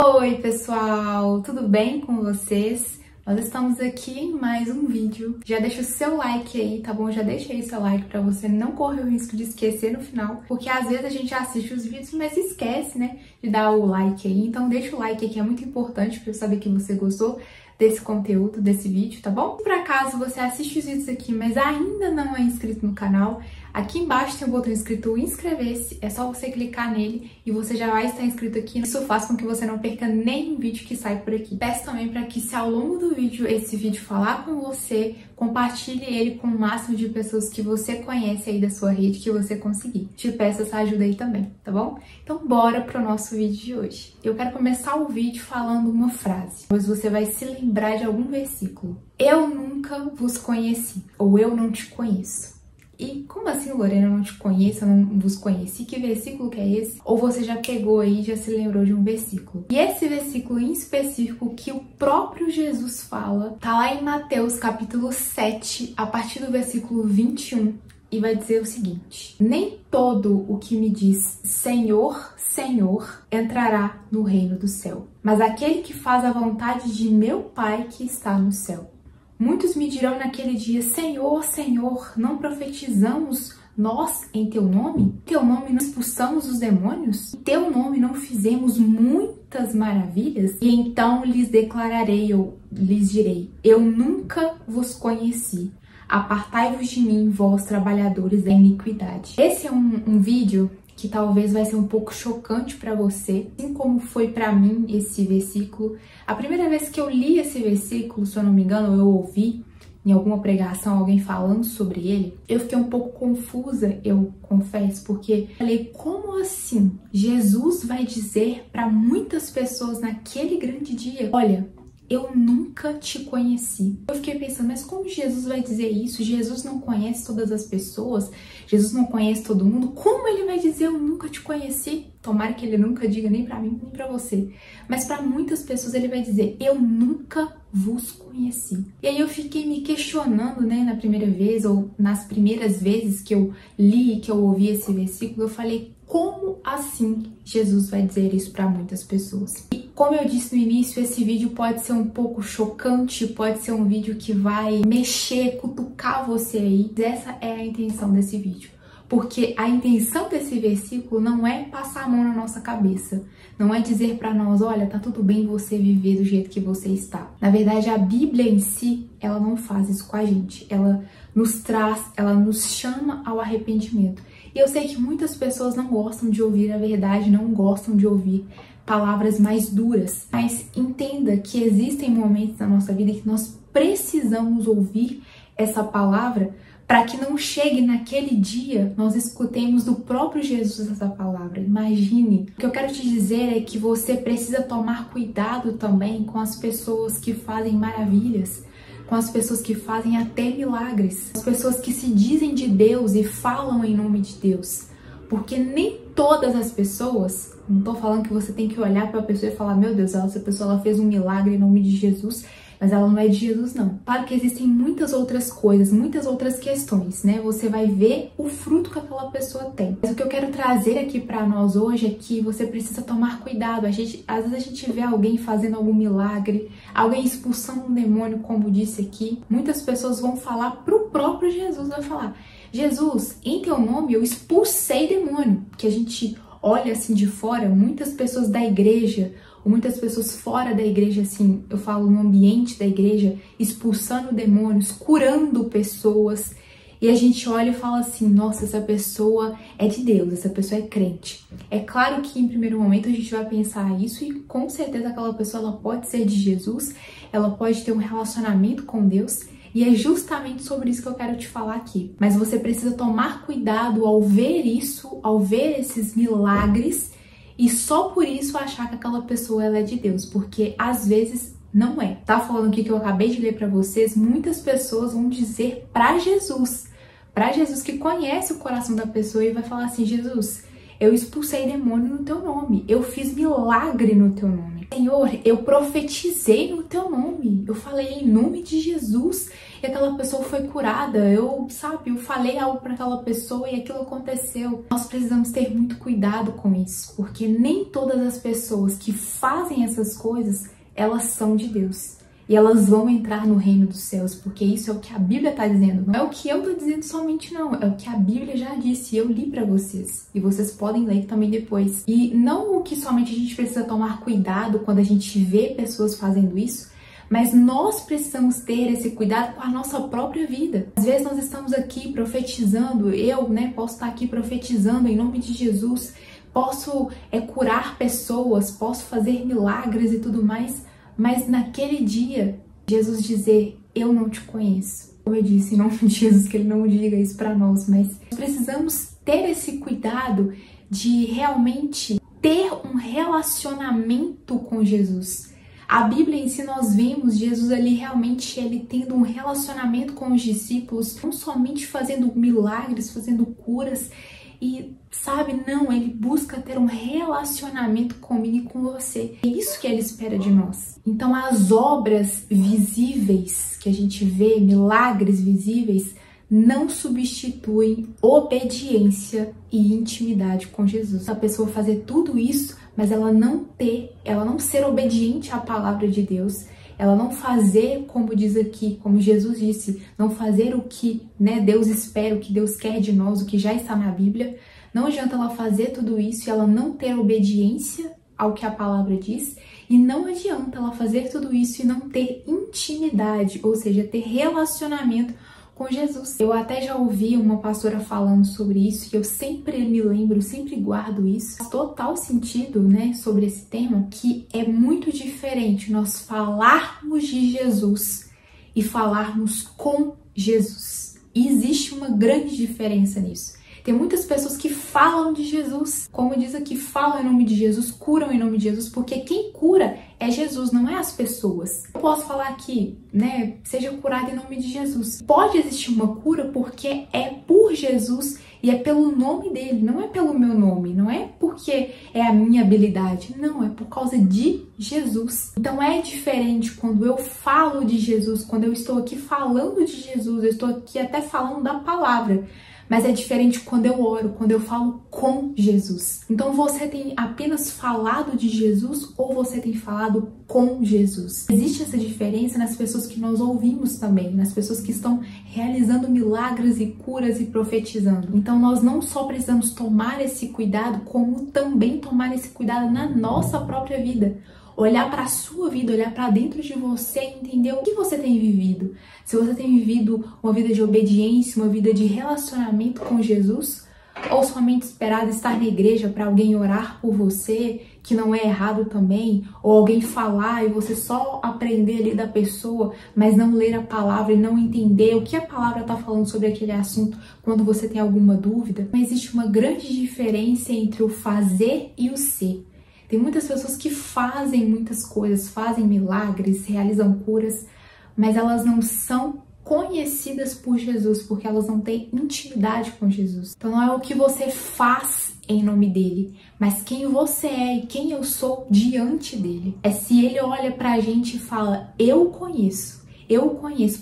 Oi pessoal, tudo bem com vocês? Nós estamos aqui em mais um vídeo. Já deixa o seu like aí, tá bom? Já deixa aí seu like pra você não correr o risco de esquecer no final, porque às vezes a gente assiste os vídeos, mas esquece, né, de dar o like aí. Então deixa o like aí que é muito importante pra eu saber que você gostou desse conteúdo, desse vídeo, tá bom? Se por acaso você assiste os vídeos aqui, mas ainda não é inscrito no canal, aqui embaixo tem o botão escrito inscrever-se, é só você clicar nele e você já vai estar inscrito aqui. Isso faz com que você não perca nenhum vídeo que sai por aqui. Peço também para que, se ao longo do vídeo esse vídeo falar com você, compartilhe ele com o máximo de pessoas que você conhece aí da sua rede, que você conseguir. Te peço essa ajuda aí também, tá bom? Então bora pro nosso vídeo de hoje. Eu quero começar o vídeo falando uma frase, pois você vai se lembrar de algum versículo. Eu nunca vos conheci, ou eu não te conheço. E como assim, Lorena, eu não te conheço, eu não vos conheci? Que versículo que é esse? Ou você já pegou aí e já se lembrou de um versículo? E esse versículo em específico que o próprio Jesus fala, tá lá em Mateus capítulo 7, a partir do versículo 21, e vai dizer o seguinte: nem todo o que me diz Senhor, Senhor, entrará no reino do céu, mas aquele que faz a vontade de meu Pai que está no céu. Muitos me dirão naquele dia: Senhor, Senhor, não profetizamos nós em teu nome? Em teu nome não expulsamos os demônios? Em teu nome não fizemos muitas maravilhas? E então lhes declararei, eu lhes direi: eu nunca vos conheci. Apartai-vos de mim, vós trabalhadores da iniquidade. Esse é um vídeo que talvez vai ser um pouco chocante para você, assim como foi para mim esse versículo. A primeira vez que eu li esse versículo, se eu não me engano, eu ouvi em alguma pregação alguém falando sobre ele, eu fiquei um pouco confusa, eu confesso, porque falei: como assim? Jesus vai dizer para muitas pessoas naquele grande dia: olha, eu nunca te conheci. Eu fiquei pensando, mas como Jesus vai dizer isso? Jesus não conhece todas as pessoas, Jesus não conhece todo mundo, como ele vai dizer eu nunca te conheci? Tomara que ele nunca diga nem pra mim, nem pra você. Mas pra muitas pessoas ele vai dizer: eu nunca vos conheci. E aí eu fiquei me questionando, né, na primeira vez, ou nas primeiras vezes que eu li, que eu ouvi esse versículo, eu falei: como assim Jesus vai dizer isso para muitas pessoas? E como eu disse no início, esse vídeo pode ser um pouco chocante, pode ser um vídeo que vai mexer, cutucar você aí. Essa é a intenção desse vídeo. Porque a intenção desse versículo não é passar a mão na nossa cabeça, não é dizer para nós: olha, tá tudo bem você viver do jeito que você está. Na verdade, a Bíblia em si, ela não faz isso com a gente. Ela nos traz, ela nos chama ao arrependimento. E eu sei que muitas pessoas não gostam de ouvir a verdade, não gostam de ouvir palavras mais duras, mas entenda que existem momentos na nossa vida que nós precisamos ouvir essa palavra para que não chegue naquele dia nós escutemos do próprio Jesus essa palavra. Imagine. O que eu quero te dizer é que você precisa tomar cuidado também com as pessoas que fazem maravilhas, com as pessoas que fazem até milagres, as pessoas que se dizem de Deus e falam em nome de Deus. Porque nem todas as pessoas, não tô falando que você tem que olhar para a pessoa e falar: meu Deus, essa pessoa ela fez um milagre em nome de Jesus, mas ela não é de Jesus, não. Claro que existem muitas outras coisas, muitas outras questões, né? Você vai ver o fruto que aquela pessoa tem. Mas o que eu quero trazer aqui para nós hoje é que você precisa tomar cuidado. Às vezes a gente vê alguém fazendo algum milagre, alguém expulsando um demônio, como disse aqui. Muitas pessoas vão falar pro próprio Jesus, vai falar: Jesus, em teu nome eu expulsei demônio. Que a gente olha assim de fora, muitas pessoas da igreja, ou muitas pessoas fora da igreja, assim, eu falo no ambiente da igreja, expulsando demônios, curando pessoas. E a gente olha e fala assim: nossa, essa pessoa é de Deus, essa pessoa é crente. É claro que em primeiro momento a gente vai pensar isso, e com certeza aquela pessoa ela pode ser de Jesus, ela pode ter um relacionamento com Deus. E é justamente sobre isso que eu quero te falar aqui. Mas você precisa tomar cuidado ao ver isso, ao ver esses milagres, e só por isso achar que aquela pessoa ela é de Deus, porque às vezes não é. Tá falando aqui que eu acabei de ler para vocês, muitas pessoas vão dizer para Jesus que conhece o coração da pessoa, e vai falar assim: Jesus, eu expulsei demônio no teu nome, eu fiz milagre no teu nome. nome. Senhor, eu profetizei no teu nome. Eu falei em nome de Jesus e aquela pessoa foi curada. Eu falei algo para aquela pessoa e aquilo aconteceu. Nós precisamos ter muito cuidado com isso, porque nem todas as pessoas que fazem essas coisas, elas são de Deus. E elas vão entrar no reino dos céus, porque isso é o que a Bíblia está dizendo. Não é o que eu estou dizendo somente, não. É o que a Bíblia já disse e eu li para vocês. E vocês podem ler também depois. E não o que somente a gente precisa tomar cuidado quando a gente vê pessoas fazendo isso, mas nós precisamos ter esse cuidado com a nossa própria vida. Às vezes nós estamos aqui profetizando, posso estar aqui profetizando em nome de Jesus, posso curar pessoas, posso fazer milagres e tudo mais, mas naquele dia, Jesus dizer, eu não te conheço. Como eu disse, em nome de Jesus, que ele não diga isso para nós, mas precisamos ter esse cuidado de realmente ter um relacionamento com Jesus. A Bíblia em si, nós vemos Jesus ali realmente ele tendo um relacionamento com os discípulos, não somente fazendo milagres, fazendo curas, e não, ele busca ter um relacionamento comigo e com você. É isso que ele espera de nós. Então as obras visíveis que a gente vê, milagres visíveis, não substituem obediência e intimidade com Jesus. A pessoa fazer tudo isso, mas ela não ser obediente à palavra de Deus, ela não fazer, como diz aqui, como Jesus disse, não fazer o que Deus espera, o que Deus quer de nós, o que já está na Bíblia. Não adianta ela fazer tudo isso e ela não ter obediência ao que a palavra diz, e não adianta ela fazer tudo isso e não ter intimidade, ou seja, ter relacionamento com Jesus. Eu até já ouvi uma pastora falando sobre isso e eu sempre me lembro, sempre guardo isso. Faz total sentido, sobre esse tema, que é muito diferente nós falarmos de Jesus e falarmos com Jesus. E existe uma grande diferença nisso. Tem muitas pessoas que falam de Jesus, como diz aqui, falam em nome de Jesus, curam em nome de Jesus, porque quem cura é Jesus, não é as pessoas. Eu posso falar aqui, seja curado em nome de Jesus. Pode existir uma cura porque é por Jesus e é pelo nome dele, não é pelo meu nome, não é porque é a minha habilidade, não, é por causa de Jesus. Então é diferente quando eu falo de Jesus, quando eu estou aqui falando de Jesus, eu estou aqui até falando da palavra. Mas é diferente quando eu oro, quando eu falo com Jesus. Então você tem apenas falado de Jesus ou você tem falado com Jesus? Existe essa diferença nas pessoas que nós ouvimos também, nas pessoas que estão realizando milagres e curas e profetizando. Então nós não só precisamos tomar esse cuidado, como também tomar esse cuidado na nossa própria vida. Olhar para a sua vida, olhar para dentro de você e entender o que você tem vivido. Se você tem vivido uma vida de obediência, uma vida de relacionamento com Jesus, ou somente esperado estar na igreja para alguém orar por você, que não é errado também, ou alguém falar e você só aprender ali da pessoa, mas não ler a palavra e não entender o que a palavra está falando sobre aquele assunto quando você tem alguma dúvida. Mas existe uma grande diferença entre o fazer e o ser. Tem muitas pessoas que fazem muitas coisas, fazem milagres, realizam curas, mas elas não são conhecidas por Jesus, porque elas não têm intimidade com Jesus. Então não é o que você faz em nome dele, mas quem você é e quem eu sou diante dele. É se ele olha pra gente e fala, eu conheço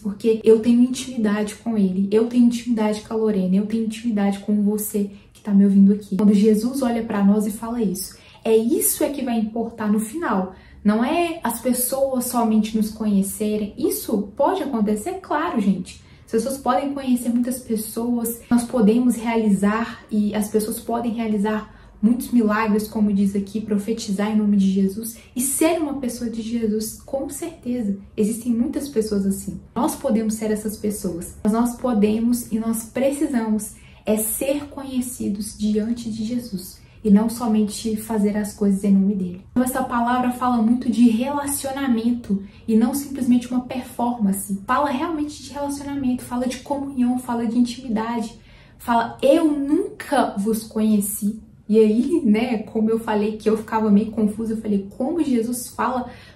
porque eu tenho intimidade com ele, eu tenho intimidade com a Lorena, eu tenho intimidade com você que tá me ouvindo aqui. Quando Jesus olha pra nós e fala isso, isso que vai importar no final. Não é as pessoas somente nos conhecerem. Isso pode acontecer, claro, gente. As pessoas podem conhecer muitas pessoas, nós podemos realizar e as pessoas podem realizar muitos milagres, como diz aqui, profetizar em nome de Jesus e ser uma pessoa de Jesus, com certeza. Existem muitas pessoas assim. Nós podemos ser essas pessoas, mas nós podemos e nós precisamos ser conhecidos diante de Jesus. E não somente fazer as coisas em nome dele. Então essa palavra fala muito de relacionamento e não simplesmente uma performance. Fala realmente de relacionamento, fala de comunhão, fala de intimidade. Fala, eu nunca vos conheci. E aí, como eu falei que eu ficava meio confusa, eu falei, como Jesus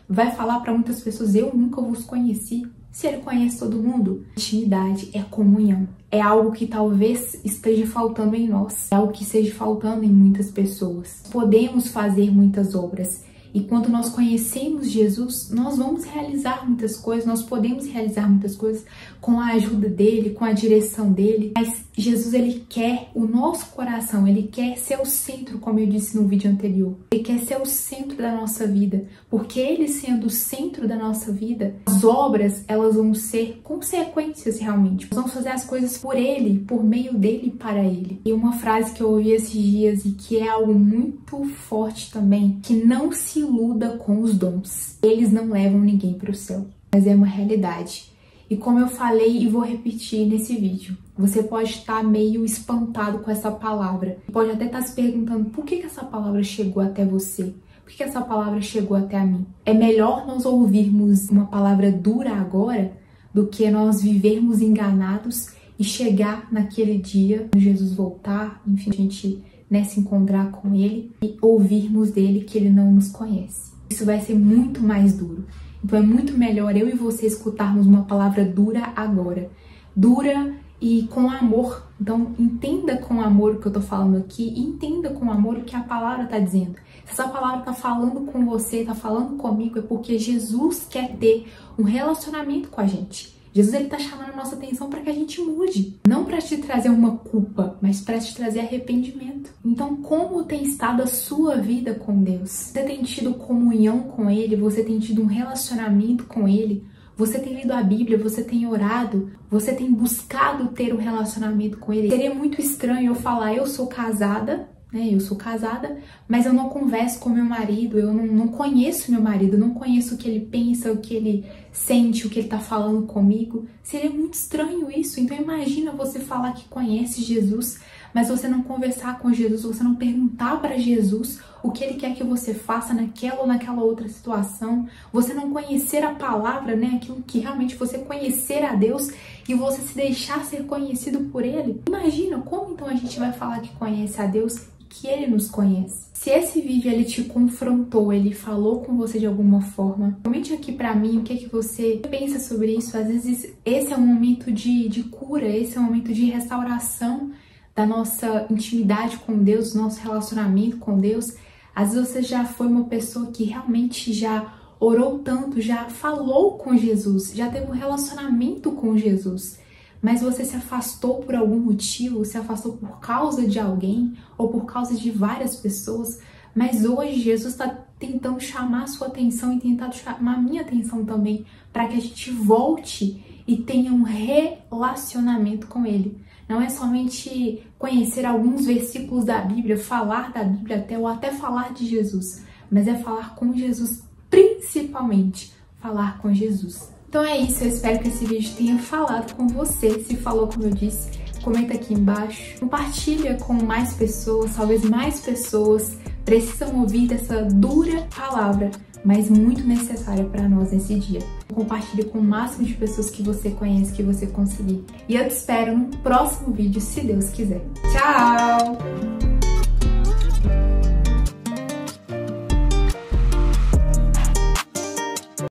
vai falar para muitas pessoas, eu nunca vos conheci? Se ele conhece todo mundo, intimidade é comunhão. É algo que talvez esteja faltando em nós. É algo que esteja faltando em muitas pessoas. Podemos fazer muitas obras. E quando nós conhecemos Jesus, nós vamos realizar muitas coisas, nós podemos realizar muitas coisas com a ajuda dele, com a direção dele. Mas Jesus, ele quer o nosso coração, ele quer ser o centro, como eu disse no vídeo anterior. Ele quer ser o centro da nossa vida, porque ele sendo o centro da nossa vida, as obras, elas vão ser consequências realmente. Nós vamos fazer as coisas por ele, por meio dele e para ele. E uma frase que eu ouvi esses dias e que é algo muito forte também, que não se iluda com os dons. Eles não levam ninguém para o céu, mas é uma realidade. E como eu falei e vou repetir nesse vídeo, você pode estar meio espantado com essa palavra. Pode até estar se perguntando por que essa palavra chegou até você? Por que essa palavra chegou até a mim? É melhor nós ouvirmos uma palavra dura agora do que nós vivermos enganados e chegar naquele dia, quando Jesus voltar, enfim, a gente se encontrar com ele e ouvirmos dele que ele não nos conhece. Isso vai ser muito mais duro. Então é muito melhor eu e você escutarmos uma palavra dura agora. Dura e com amor. Então entenda com amor o que eu tô falando aqui e entenda com amor o que a palavra tá dizendo. Se essa palavra tá falando com você, tá falando comigo, é porque Jesus quer ter um relacionamento com a gente. Jesus, ele tá chamando a nossa atenção para que a gente mude. Não para te trazer uma culpa, mas para te trazer arrependimento. Então, como tem estado a sua vida com Deus? Você tem tido comunhão com Ele? Você tem tido um relacionamento com Ele? Você tem lido a Bíblia? Você tem orado? Você tem buscado ter um relacionamento com Ele? Seria muito estranho eu falar, eu sou casada, eu sou casada, mas eu não converso com meu marido, eu não conheço meu marido, não conheço o que ele pensa, o que ele sente, o que ele tá falando comigo. Seria muito estranho isso. Então imagina você falar que conhece Jesus, mas você não conversar com Jesus, você não perguntar para Jesus o que ele quer que você faça naquela ou naquela outra situação, você não conhecer a palavra, aquilo que realmente você conhecer a Deus e você se deixar ser conhecido por ele. Imagina como então a gente vai falar que conhece a Deus, que ele nos conhece. Se esse vídeo ele te confrontou, ele falou com você de alguma forma, comente aqui pra mim o que é que você pensa sobre isso. Às vezes esse é um momento de cura, esse é um momento de restauração da nossa intimidade com Deus, do nosso relacionamento com Deus. Às vezes você já foi uma pessoa que realmente já orou tanto, já falou com Jesus, já teve um relacionamento com Jesus, mas você se afastou por algum motivo, se afastou por causa de alguém ou por causa de várias pessoas, mas hoje Jesus está tentando chamar a sua atenção e tentando chamar a minha atenção também, para que a gente volte e tenha um relacionamento com Ele. Não é somente conhecer alguns versículos da Bíblia, falar da Bíblia ou até falar de Jesus, mas é falar com Jesus, principalmente falar com Jesus. Então é isso, eu espero que esse vídeo tenha falado com você. Se falou, como eu disse, comenta aqui embaixo. Compartilha com mais pessoas, talvez mais pessoas precisam ouvir dessa dura palavra, mas muito necessária para nós nesse dia. Compartilhe com o máximo de pessoas que você conhece, que você conseguir. E eu te espero no próximo vídeo, se Deus quiser. Tchau!